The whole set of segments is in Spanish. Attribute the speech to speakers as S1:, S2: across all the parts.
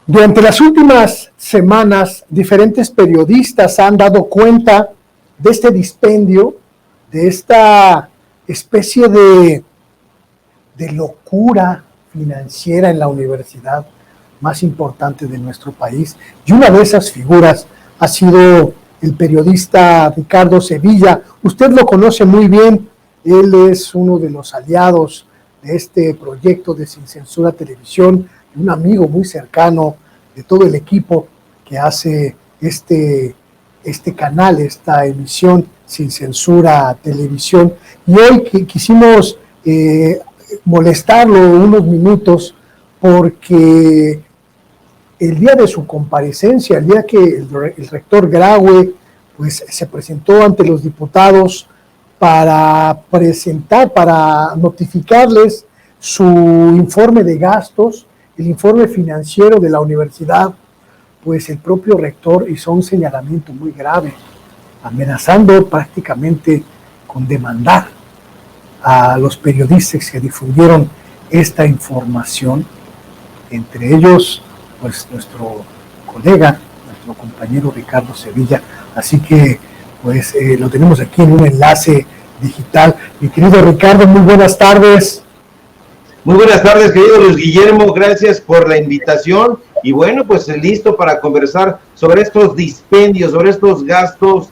S1: Durante las últimas semanas, diferentes periodistas han dado cuenta de este dispendio, de esta especie de locura financiera en la universidad más importante de nuestro país. Y una de esas figuras ha sido el periodista Ricardo Sevilla. Usted lo conoce muy bien, él es uno de los aliados de este proyecto de Sin Censura Televisión, un amigo muy cercano de todo el equipo que hace este canal, esta emisión Sin Censura Televisión. Y hoy quisimos molestarlo unos minutos porque el día de su comparecencia, el día que el rector Graue pues, se presentó ante los diputados para notificarles su informe de gastos, el informe financiero de la universidad, pues el propio rector hizo un señalamiento muy grave, amenazando prácticamente con demandar a los periodistas que difundieron esta información, entre ellos pues nuestro colega, nuestro compañero Ricardo Sevilla. Así que pues lo tenemos aquí en un enlace digital. Mi querido Ricardo, muy buenas tardes.
S2: Muy buenas tardes, querido Luis Guillermo, gracias por la invitación y bueno, pues listo para conversar sobre estos dispendios, sobre estos gastos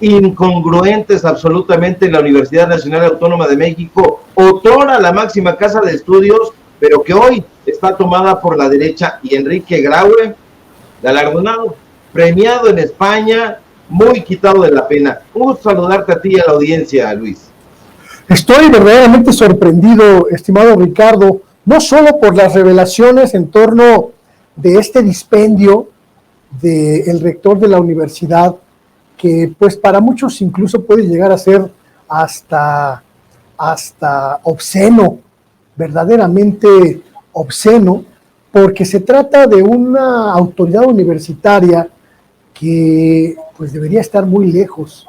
S2: incongruentes absolutamente en la Universidad Nacional Autónoma de México, otrora la máxima casa de estudios, pero que hoy está tomada por la derecha, y Enrique Graue, galardonado, premiado en España, muy quitado de la pena. Un gusto saludarte a ti y a la audiencia, Luis.
S1: Estoy verdaderamente sorprendido, estimado Ricardo, no solo por las revelaciones en torno de este dispendio del rector de la universidad, que pues para muchos incluso puede llegar a ser hasta obsceno, verdaderamente obsceno, porque se trata de una autoridad universitaria que pues debería estar muy lejos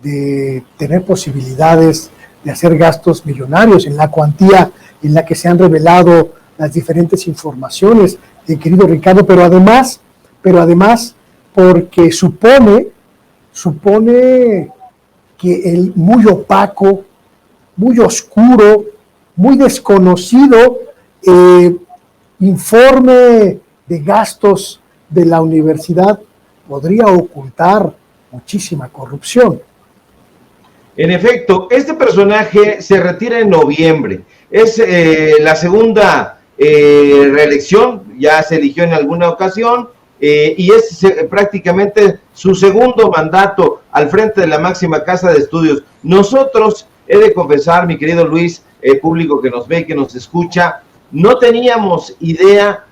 S1: de tener posibilidades de hacer gastos millonarios en la cuantía en la que se han revelado las diferentes informaciones, querido Ricardo, pero además porque supone que el muy opaco, muy oscuro, muy desconocido informe de gastos de la universidad podría ocultar muchísima corrupción.
S2: En efecto, este personaje se retira en noviembre. Es la segunda reelección, ya se eligió en alguna ocasión, y es prácticamente su segundo mandato al frente de la máxima casa de estudios. Nosotros, he de confesar, mi querido Luis, público que nos ve y que nos escucha, no teníamos idea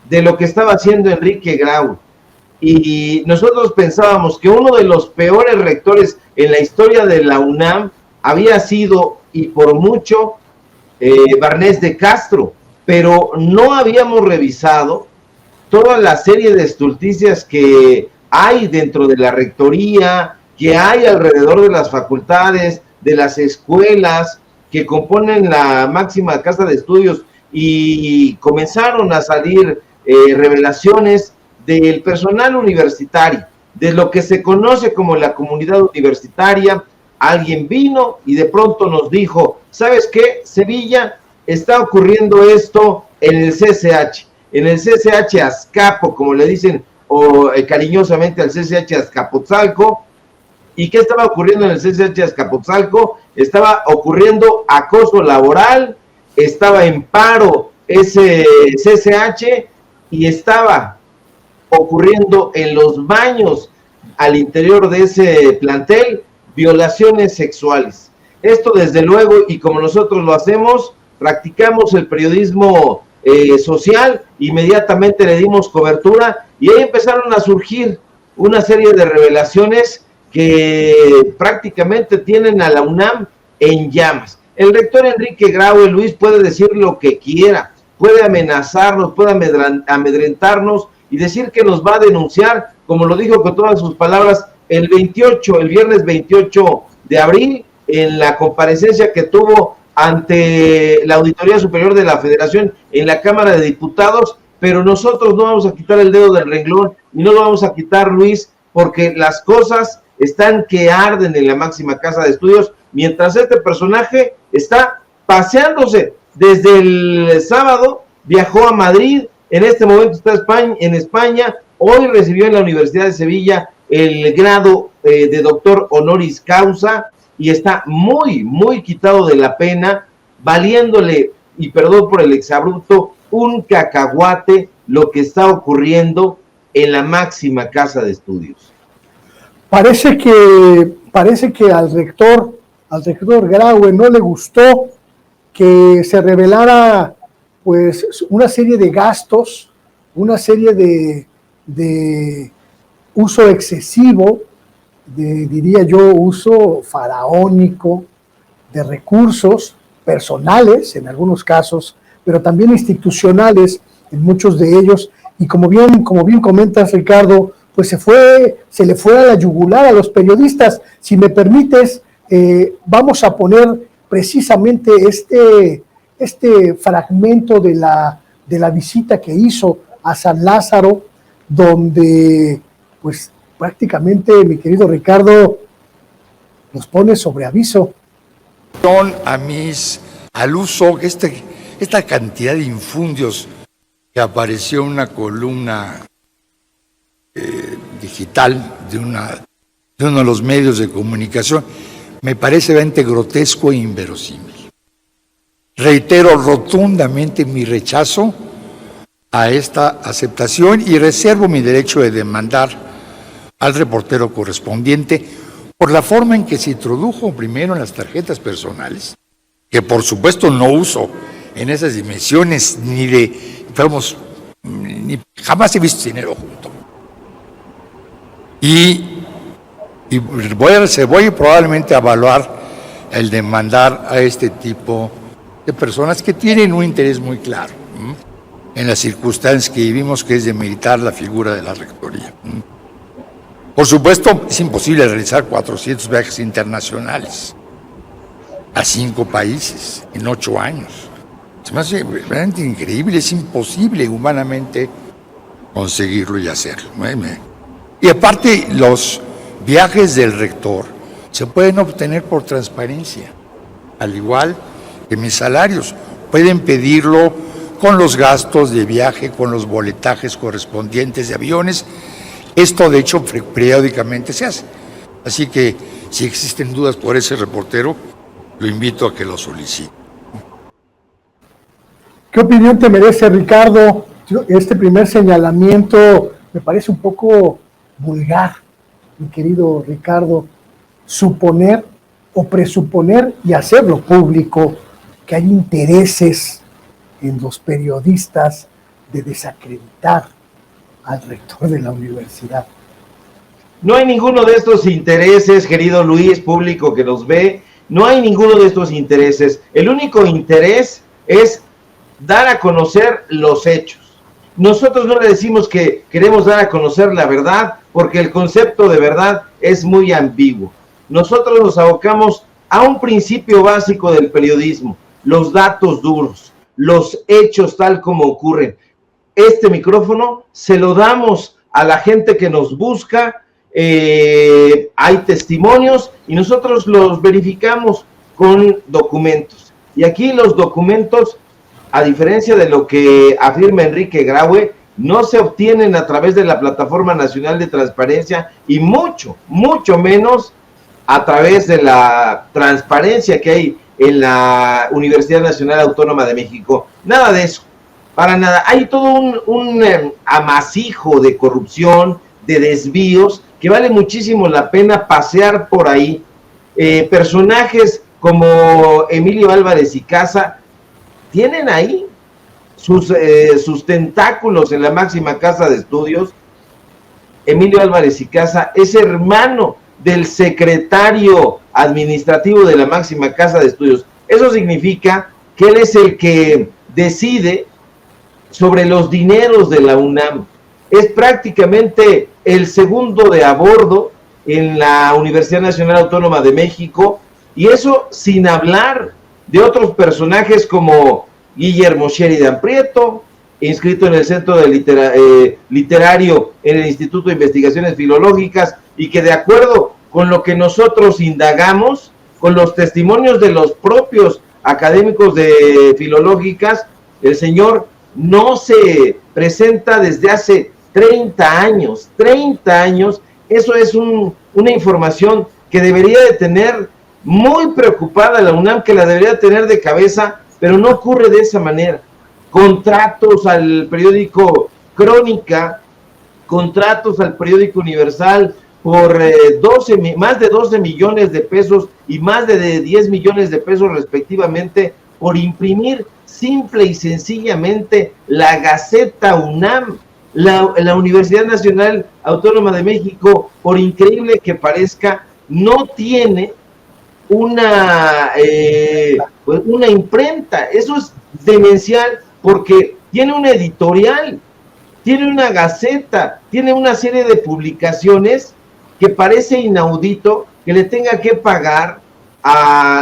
S2: de lo que estaba haciendo Enrique Graue. Y nosotros pensábamos que uno de los peores rectores en la historia de la UNAM había sido, y por mucho, Barnés de Castro, pero no habíamos revisado toda la serie de estulticias que hay dentro de la rectoría, que hay alrededor de las facultades, de las escuelas que componen la máxima casa de estudios, y comenzaron a salir revelaciones del personal universitario, de lo que se conoce como la comunidad universitaria. Alguien vino y de pronto nos dijo, ¿sabes qué, Sevilla? Está ocurriendo esto en el CCH Azcapo, como le dicen, o cariñosamente al CCH Azcapotzalco. ¿Y qué estaba ocurriendo en el CCH Azcapotzalco? Estaba ocurriendo acoso laboral, estaba en paro ese CCH y estaba ocurriendo en los baños al interior de ese plantel violaciones sexuales. Esto desde luego, y como nosotros lo hacemos, practicamos el periodismo social, inmediatamente le dimos cobertura y ahí empezaron a surgir una serie de revelaciones que prácticamente tienen a la UNAM en llamas. El rector Enrique Graue, Luis, puede decir lo que quiera, puede amenazarnos, puede amedrentarnos y decir que nos va a denunciar, como lo dijo con todas sus palabras el viernes 28 de abril, en la comparecencia que tuvo ante la Auditoría Superior de la Federación en la Cámara de Diputados. pero nosotros no vamos a quitar el dedo del renglón y no lo vamos a quitar, Luis, porque las cosas están que arden en la máxima casa de estudios, mientras este personaje está paseándose. Desde el sábado viajó a Madrid, en este momento está en España, hoy recibió en la Universidad de Sevilla el grado de doctor honoris causa y está muy, muy quitado de la pena, valiéndole, y perdón por el exabrupto, un cacahuate lo que está ocurriendo en la máxima casa de estudios.
S1: Parece que al rector Graue no le gustó que se revelara pues una serie de gastos, una serie de uso excesivo, diría yo, uso faraónico de recursos personales en algunos casos, pero también institucionales en muchos de ellos, y como bien comentas, Ricardo, pues se le fue a la yugular a los periodistas. Si me permites, vamos a poner precisamente este fragmento de la visita que hizo a San Lázaro, donde pues prácticamente, mi querido Ricardo, nos pone sobre aviso.
S3: Al uso, esta cantidad de infundios que apareció en una columna digital de uno de los medios de comunicación, me parece realmente grotesco e inverosímil. Reitero rotundamente mi rechazo a esta aceptación y reservo mi derecho de demandar al reportero correspondiente por la forma en que se introdujo primero en las tarjetas personales, que por supuesto no uso en esas dimensiones, jamás he visto dinero junto. Y voy probablemente a evaluar el demandar a este tipo de personas que tienen un interés muy claro en las circunstancias que vivimos, que es demeritar la figura de la rectoría. Por supuesto, es imposible realizar 400 viajes internacionales a 5 países en 8 años. Se me hace realmente increíble, es imposible humanamente conseguirlo y hacerlo. Y aparte, los viajes del rector se pueden obtener por transparencia, al igual que mis salarios. Pueden pedirlo con los gastos de viaje, con los boletajes correspondientes de aviones. Esto, de hecho, periódicamente se hace. Así que, si existen dudas por ese reportero, lo invito a que lo solicite.
S1: ¿Qué opinión te merece, Ricardo? Este primer señalamiento me parece un poco vulgar, mi querido Ricardo. Suponer o presuponer y hacerlo público que hay intereses en los periodistas de desacreditar al rector de la universidad.
S2: No hay ninguno de estos intereses, querido Luis, público que nos ve, no hay ninguno de estos intereses. El único interés es dar a conocer los hechos. Nosotros no le decimos que queremos dar a conocer la verdad, porque el concepto de verdad es muy ambiguo. Nosotros nos abocamos a un principio básico del periodismo, los datos duros, los hechos tal como ocurren. Este micrófono se lo damos a la gente que nos busca, hay testimonios y nosotros los verificamos con documentos. Y aquí los documentos, a diferencia de lo que afirma Enrique Graue, no se obtienen a través de la Plataforma Nacional de Transparencia y mucho menos a través de la transparencia que hay en la Universidad Nacional Autónoma de México. Nada de eso, para nada. Hay todo un amasijo de corrupción, de desvíos, que vale muchísimo la pena pasear por ahí. Personajes como Emilio Álvarez y Casa tienen ahí sus tentáculos en la máxima casa de estudios. Emilio Álvarez y Casa es hermano del secretario administrativo de la máxima casa de estudios. Eso significa que él es el que decide sobre los dineros de la UNAM. Es prácticamente el segundo de a bordo en la Universidad Nacional Autónoma de México, y eso sin hablar de otros personajes como Guillermo Sheridan Prieto, inscrito en el Centro de Literario en el Instituto de Investigaciones Filológicas, y que de acuerdo con lo que nosotros indagamos, con los testimonios de los propios académicos de filológicas, el señor no se presenta desde hace 30 años. Eso es una información que debería de tener muy preocupada la UNAM, que la debería tener de cabeza, pero no ocurre de esa manera. Contratos al periódico Crónica, contratos al periódico Universal por más de 12 millones de pesos y más de 10 millones de pesos respectivamente, por imprimir simple y sencillamente la Gaceta UNAM. La Universidad Nacional Autónoma de México, por increíble que parezca, no tiene una imprenta. Eso es demencial, porque tiene una editorial, tiene una gaceta, tiene una serie de publicaciones que parece inaudito que le tenga que pagar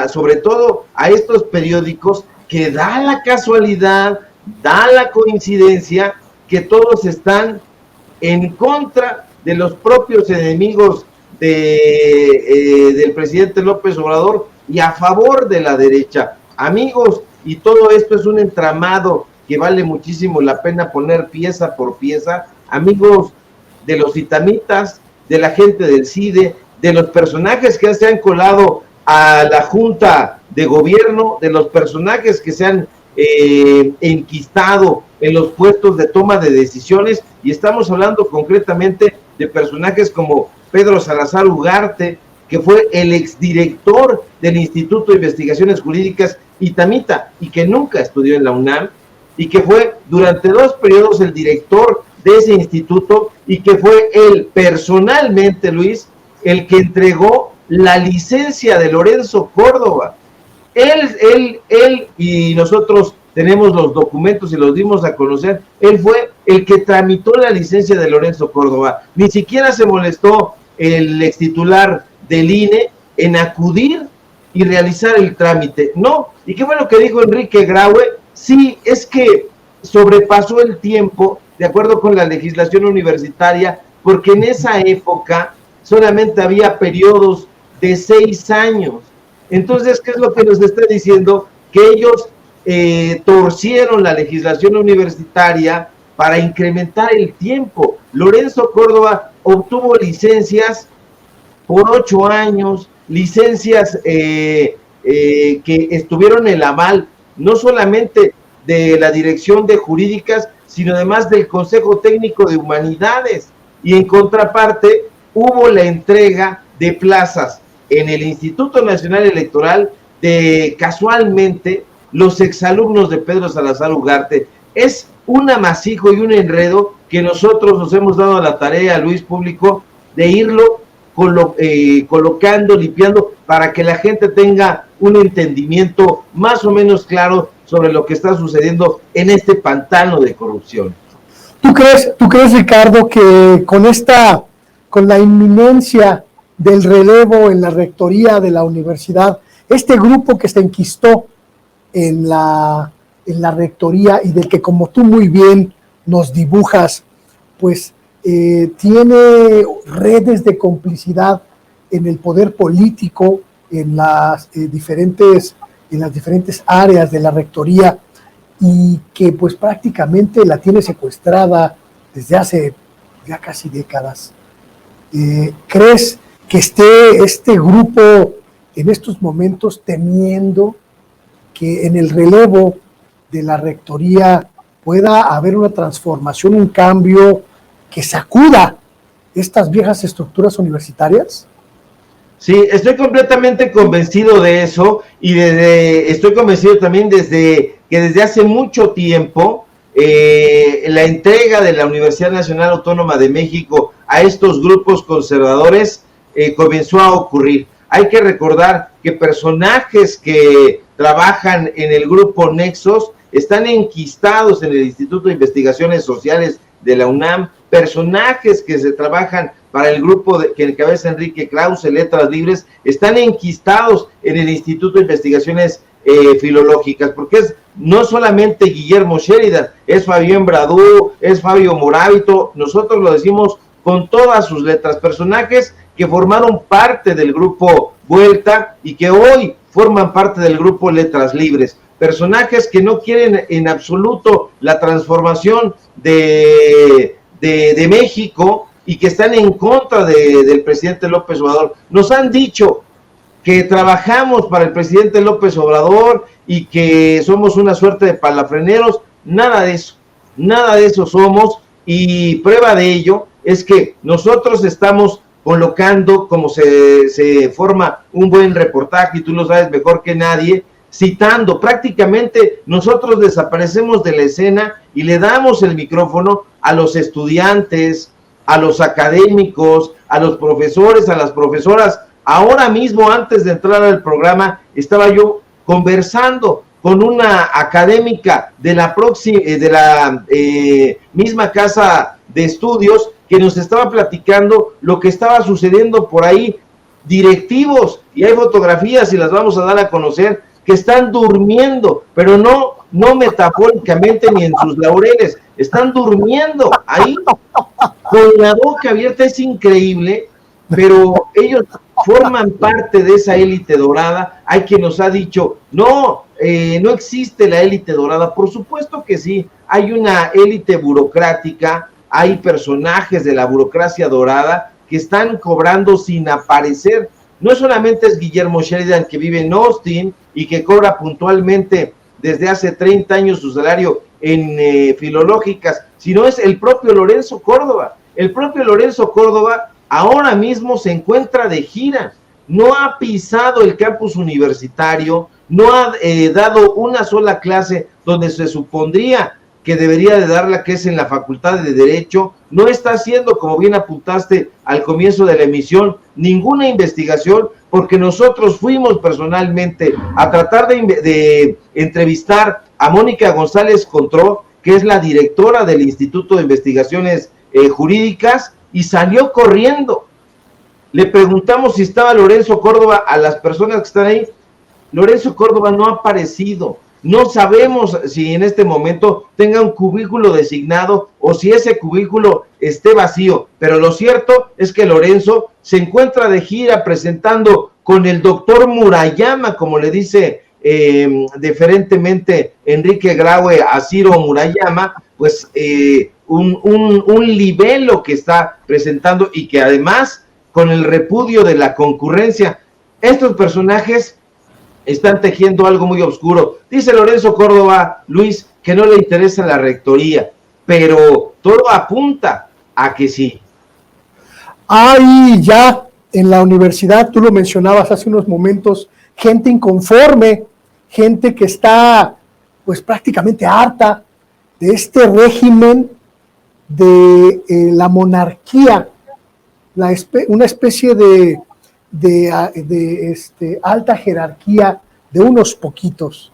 S2: sobre todo a estos periódicos, que da la casualidad, da la coincidencia que todos están en contra de los propios enemigos del presidente López Obrador y a favor de la derecha. Amigos, y todo esto es un entramado que vale muchísimo la pena poner pieza por pieza. Amigos de los itamitas, de la gente del CIDE, de los personajes que se han colado a la Junta de Gobierno, de los personajes que se han enquistado en los puestos de toma de decisiones, y estamos hablando concretamente de personajes como Pedro Salazar Ugarte, que fue el exdirector del Instituto de Investigaciones Jurídicas itamita y que nunca estudió en la UNAM, y que fue durante 2 periodos el director de ese instituto, y que fue él personalmente, Luis, el que entregó la licencia de Lorenzo Córdoba. Él y nosotros tenemos los documentos y los dimos a conocer. Él fue el que tramitó la licencia de Lorenzo Córdoba. Ni siquiera se molestó el extitular del INE en acudir y realizar el trámite. No, y qué bueno que dijo Enrique Graue. Sí, es que sobrepasó el tiempo de acuerdo con la legislación universitaria, porque en esa época solamente había periodos de 6 años. Entonces, ¿qué es lo que nos está diciendo? Que ellos torcieron la legislación universitaria para incrementar el tiempo. Lorenzo Córdoba obtuvo licencias por 8 años, licencias que estuvieron en el aval no solamente de la Dirección de Jurídicas, sino además del Consejo Técnico de Humanidades, y en contraparte hubo la entrega de plazas en el Instituto Nacional Electoral de casualmente los exalumnos de Pedro Salazar Ugarte. Es un amasijo y un enredo que nosotros nos hemos dado a la tarea, Luis Público, de irlo colocando, limpiando, para que la gente tenga un entendimiento más o menos claro sobre lo que está sucediendo en este pantano de corrupción.
S1: ¿Tú crees, Ricardo, que con la inminencia del relevo en la rectoría de la universidad, este grupo que se enquistó en la rectoría y del que, como tú muy bien nos dibujas, pues tiene redes de complicidad en el poder político, en las diferentes áreas de la rectoría, y que pues prácticamente la tiene secuestrada desde hace ya casi décadas? ¿Crees que esté este grupo en estos momentos temiendo que en el relevo de la rectoría pueda haber una transformación, un cambio que sacuda estas viejas estructuras universitarias?
S2: Sí, estoy completamente convencido de eso, y estoy convencido también desde hace mucho tiempo la entrega de la Universidad Nacional Autónoma de México a estos grupos conservadores comenzó a ocurrir. Hay que recordar que personajes que trabajan en el grupo Nexos están enquistados en el Instituto de Investigaciones Sociales de la UNAM, personajes que se trabajan para el grupo que encabeza Enrique Krause, Letras Libres, están enquistados en el Instituto de Investigaciones filológicas, porque no solamente Guillermo Sheridan, es Fabián Bradú, es Fabio Morábito, nosotros lo decimos con todas sus letras, personajes que formaron parte del grupo Vuelta y que hoy forman parte del grupo Letras Libres, personajes que no quieren en absoluto la transformación de México y que están en contra del presidente López Obrador. Nos han dicho que trabajamos para el presidente López Obrador y que somos una suerte de palafreneros. Nada de eso somos, y prueba de ello es que nosotros estamos colocando, como se forma un buen reportaje, y tú lo sabes mejor que nadie, citando, prácticamente nosotros desaparecemos de la escena y le damos el micrófono a los estudiantes, a los académicos, a los profesores, a las profesoras. Ahora mismo, antes de entrar al programa, estaba yo conversando con una académica de la misma casa de estudios, que nos estaba platicando lo que estaba sucediendo por ahí, directivos, y hay fotografías y las vamos a dar a conocer, que están durmiendo, pero no metafóricamente ni en sus laureles, están durmiendo ahí con la boca abierta. Es increíble, pero ellos forman parte de esa élite dorada. Hay quien nos ha dicho, no existe la élite dorada. Por supuesto que sí, hay una élite burocrática, hay personajes de la burocracia dorada que están cobrando sin aparecer. No solamente es Guillermo Sheridan, que vive en Austin y que cobra puntualmente desde hace 30 años su salario en filológicas, sino es el propio Lorenzo Córdoba. El propio Lorenzo Córdoba ahora mismo se encuentra de gira, no ha pisado el campus universitario, no ha dado una sola clase donde se supondría que debería de darla, que es en la Facultad de Derecho. No está haciendo, como bien apuntaste al comienzo de la emisión, ninguna investigación, porque nosotros fuimos personalmente a tratar de entrevistar a Mónica González Contró, que es la directora del Instituto de Investigaciones Jurídicas, y salió corriendo. Le preguntamos si estaba Lorenzo Córdoba a las personas que están ahí. Lorenzo Córdoba no ha aparecido. No sabemos si en este momento tenga un cubículo designado o si ese cubículo esté vacío, pero lo cierto es que Lorenzo se encuentra de gira presentando con el doctor Murayama, como le dice deferentemente Enrique Graue a Ciro Murayama, pues un libelo que está presentando, y que además, con el repudio de la concurrencia, estos personajes están tejiendo algo muy oscuro. Dice Lorenzo Córdoba, Luis, que no le interesa la rectoría, pero todo apunta a que sí.
S1: Hay ya en la universidad, tú lo mencionabas hace unos momentos, gente inconforme, gente que está pues prácticamente harta de este régimen de la monarquía, una especie de alta jerarquía de unos poquitos,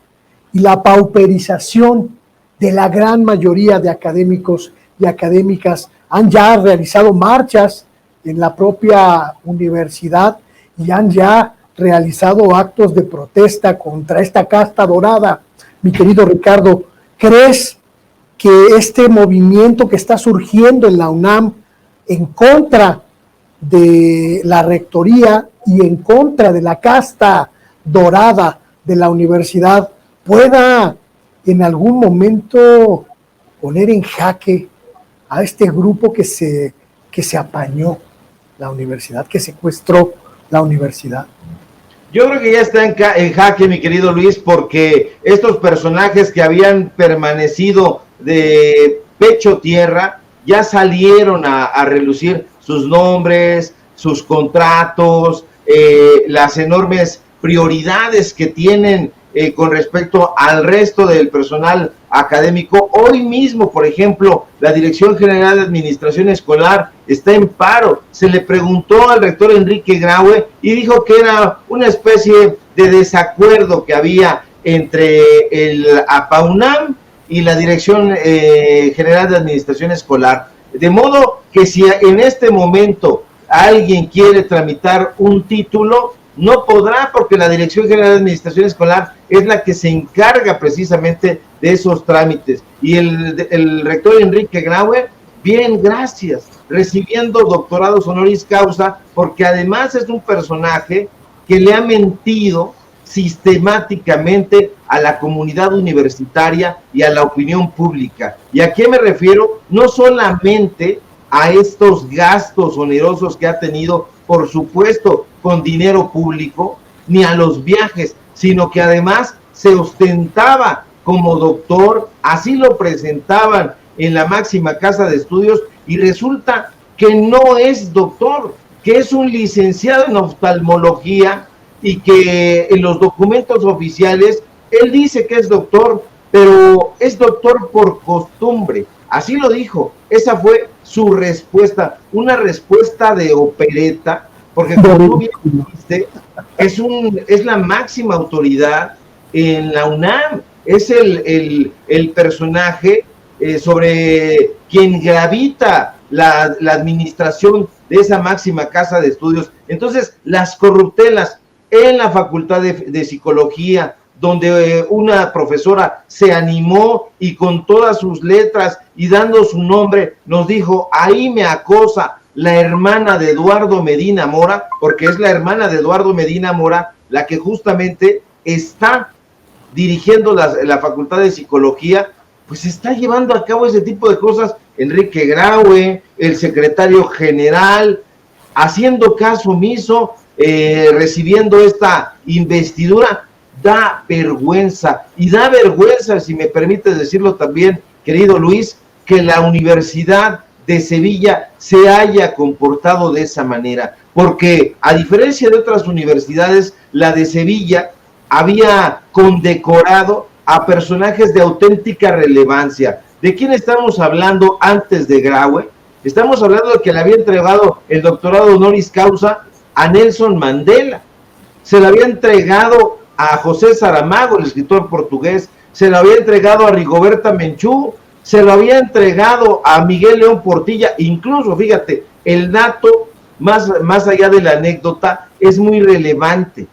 S1: y la pauperización de la gran mayoría de académicos y académicas. Han ya realizado marchas en la propia universidad y han ya realizado actos de protesta contra esta casta dorada. Mi querido Ricardo, ¿crees que este movimiento que está surgiendo en la UNAM en contra de la rectoría y en contra de la casta dorada de la universidad pueda en algún momento poner en jaque a este grupo que se apañó la universidad, que secuestró la universidad?
S2: Yo creo que ya está en jaque, mi querido Luis, porque estos personajes que habían permanecido de pecho tierra ya salieron a relucir sus nombres, sus contratos, las enormes prioridades que tienen con respecto al resto del personal académico. Hoy mismo, por ejemplo, la Dirección General de Administración Escolar está en paro. Se le preguntó al rector Enrique Graue y dijo que era una especie de desacuerdo que había entre el APAUNAM y la Dirección General de Administración Escolar. De modo que si en este momento alguien quiere tramitar un título, No podrá, porque la Dirección General de Administración Escolar es la que se encarga precisamente de esos trámites. Y el rector Enrique Graue, bien, gracias, recibiendo doctorados honoris causa, porque además es un personaje que le ha mentido sistemáticamente a la comunidad universitaria y a la opinión pública. ¿Y a qué me refiero? No solamente a estos gastos onerosos que ha tenido, por supuesto, con dinero público, ni a los viajes, sino que además se ostentaba como doctor, así lo presentaban en la máxima casa de estudios, y resulta que no es doctor, que es un licenciado en oftalmología, y que en los documentos oficiales él dice que es doctor, pero es doctor por costumbre. Así lo dijo, esa fue su respuesta, una respuesta de opereta, porque como tú bien dijiste, es la máxima autoridad en la UNAM, es el personaje sobre quien gravita la administración de esa máxima casa de estudios. Entonces, las corruptelas en la Facultad de Psicología, donde una profesora se animó y con todas sus letras y dando su nombre nos dijo, ahí me acosa la hermana de Eduardo Medina Mora, porque es la hermana de Eduardo Medina Mora la que justamente está dirigiendo la Facultad de Psicología, pues está llevando a cabo ese tipo de cosas. Enrique Graue, el secretario general, haciendo caso omiso, recibiendo esta investidura. Da vergüenza, y da vergüenza, si me permites decirlo también, querido Luis, que la Universidad de Sevilla se haya comportado de esa manera, porque a diferencia de otras universidades, la de Sevilla había condecorado a personajes de auténtica relevancia. ¿De quién estamos hablando antes de Graue? Estamos hablando de que le había entregado el doctorado honoris causa a Nelson Mandela, se le había entregado a José Saramago, el escritor portugués, se lo había entregado a Rigoberta Menchú, se lo había entregado a Miguel León Portilla. Incluso, fíjate, el dato, más allá de la anécdota, es muy relevante.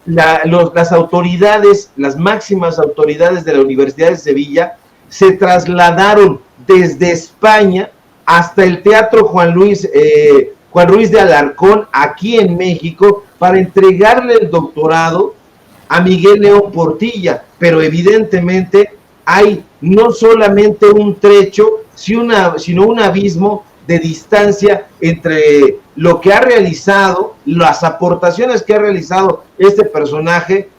S2: Las autoridades, las máximas autoridades de la Universidad de Sevilla, se trasladaron desde España hasta el Teatro Juan Ruiz de Alarcón, aquí en México, para entregarle el doctorado a Miguel León Portilla, pero evidentemente hay no solamente un trecho, sino un abismo de distancia entre lo que ha realizado, las aportaciones que ha realizado este personaje,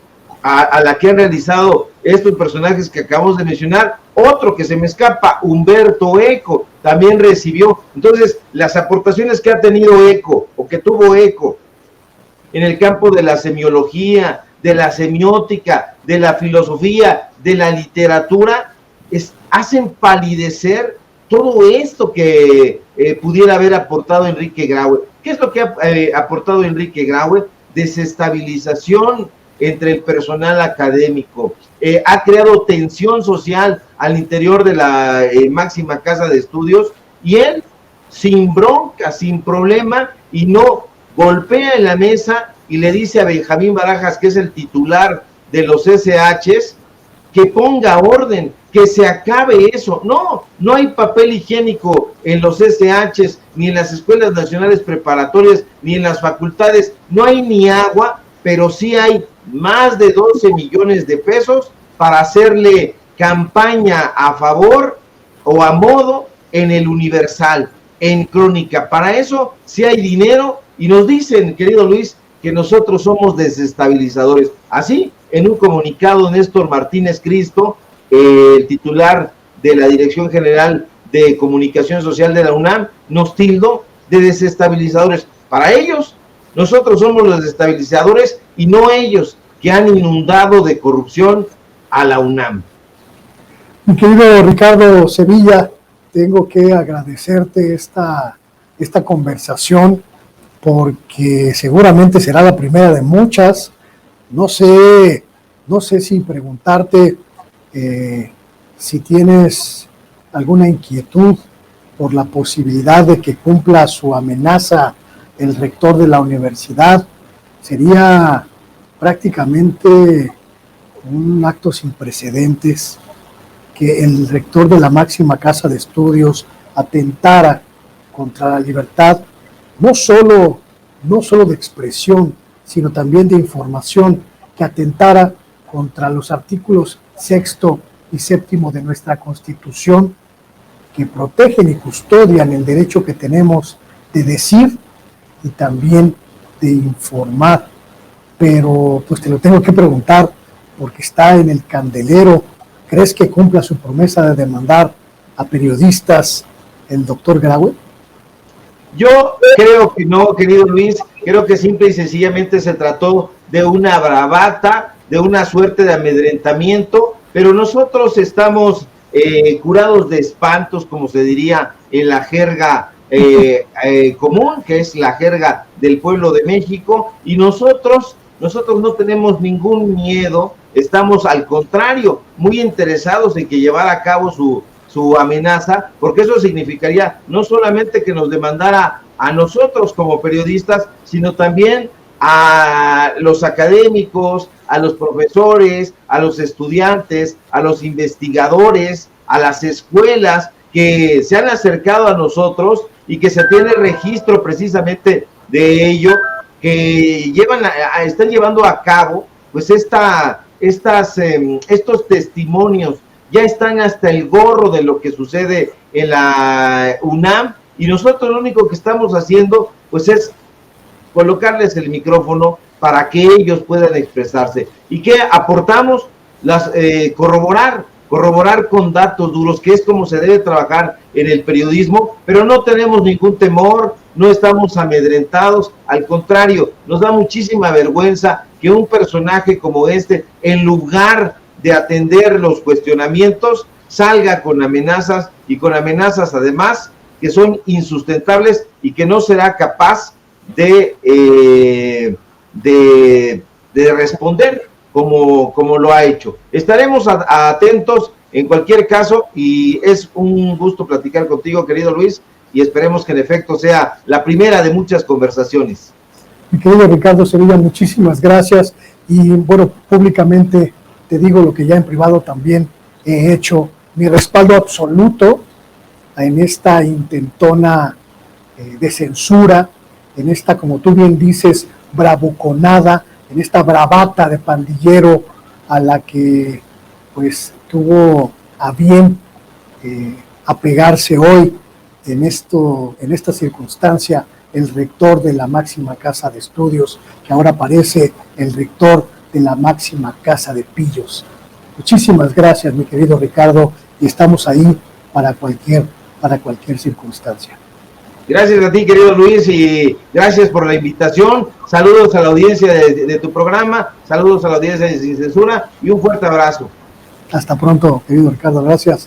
S2: a la que han realizado estos personajes que acabamos de mencionar. Otro que se me escapa, Humberto Eco, también recibió. Entonces, las aportaciones que ha tenido Eco, o que tuvo Eco, en el campo de la semiología, de la semiótica, de la filosofía, de la literatura, hacen palidecer todo esto que pudiera haber aportado Enrique Graue. ¿Qué es lo que ha aportado Enrique Graue? Desestabilización entre el personal académico, ha creado tensión social al interior de la máxima casa de estudios, y él, sin bronca, sin problema, y no golpea en la mesa y le dice a Benjamín Barajas, que es el titular de los SHs, que ponga orden, que se acabe eso. No hay papel higiénico en los SHs, ni en las escuelas nacionales preparatorias, ni en las facultades, no hay ni agua, pero sí hay más de 12 millones de pesos para hacerle campaña a favor o a modo en el Universal, en Crónica. Para eso sí hay dinero, y nos dicen, querido Luis, que nosotros somos desestabilizadores. Así, en un comunicado, Néstor Martínez Cristo, el titular de la Dirección General de Comunicación Social de la UNAM, nos tildó de desestabilizadores. Para ellos, nosotros somos los desestabilizadores y no ellos, que han inundado de corrupción a la UNAM.
S1: Mi querido Ricardo Sevilla, tengo que agradecerte esta conversación, porque seguramente será la primera de muchas. No sé si preguntarte si tienes alguna inquietud por la posibilidad de que cumpla su amenaza el rector de la universidad, sería prácticamente un acto sin precedentes que el rector de la máxima casa de estudios atentara contra la libertad, no solo de expresión, sino también de información, que atentara contra los artículos 6º y 7º de nuestra Constitución, que protegen y custodian el derecho que tenemos de decir y también de informar. Pero pues te lo tengo que preguntar porque está en el candelero. ¿Crees que cumpla su promesa de demandar a periodistas el doctor Graue?
S2: Yo creo que no, querido Luis, creo que simple y sencillamente se trató de una bravata, de una suerte de amedrentamiento, pero nosotros estamos curados de espantos, como se diría en la jerga común, que es la jerga del pueblo de México, y nosotros no tenemos ningún miedo, estamos al contrario, muy interesados en que llevara a cabo su amenaza, porque eso significaría no solamente que nos demandara a nosotros como periodistas, sino también a los académicos, a los profesores, a los estudiantes, a los investigadores, a las escuelas que se han acercado a nosotros y que se tiene registro precisamente de ello, que están llevando a cabo pues estos testimonios. Ya están hasta el gorro de lo que sucede en la UNAM, y nosotros lo único que estamos haciendo pues es colocarles el micrófono para que ellos puedan expresarse. ¿Y qué aportamos? Corroborar con datos duros, que es como se debe trabajar en el periodismo, pero no tenemos ningún temor, no estamos amedrentados, al contrario, nos da muchísima vergüenza que un personaje como este, en lugar de atender los cuestionamientos, salga con amenazas, y con amenazas además que son insustentables y que no será capaz de responder como lo ha hecho. Estaremos atentos en cualquier caso, y es un gusto platicar contigo, querido Luis, y esperemos que en efecto sea la primera de muchas conversaciones.
S1: Mi querido Ricardo Sevilla, muchísimas gracias, y bueno, públicamente te digo lo que ya en privado también he hecho, mi respaldo absoluto en esta intentona de censura, en esta, como tú bien dices, bravuconada, en esta bravata de pandillero a la que pues tuvo a bien apegarse hoy en esta circunstancia el rector de la máxima casa de estudios, que ahora parece el rector de la máxima casa de pillos. Muchísimas gracias, mi querido Ricardo, y estamos ahí para cualquier circunstancia.
S2: Gracias a ti, querido Luis, y gracias por la invitación. Saludos a la audiencia de tu programa, saludos a la audiencia de Sin Censura, y un fuerte abrazo.
S1: Hasta pronto, querido Ricardo, gracias.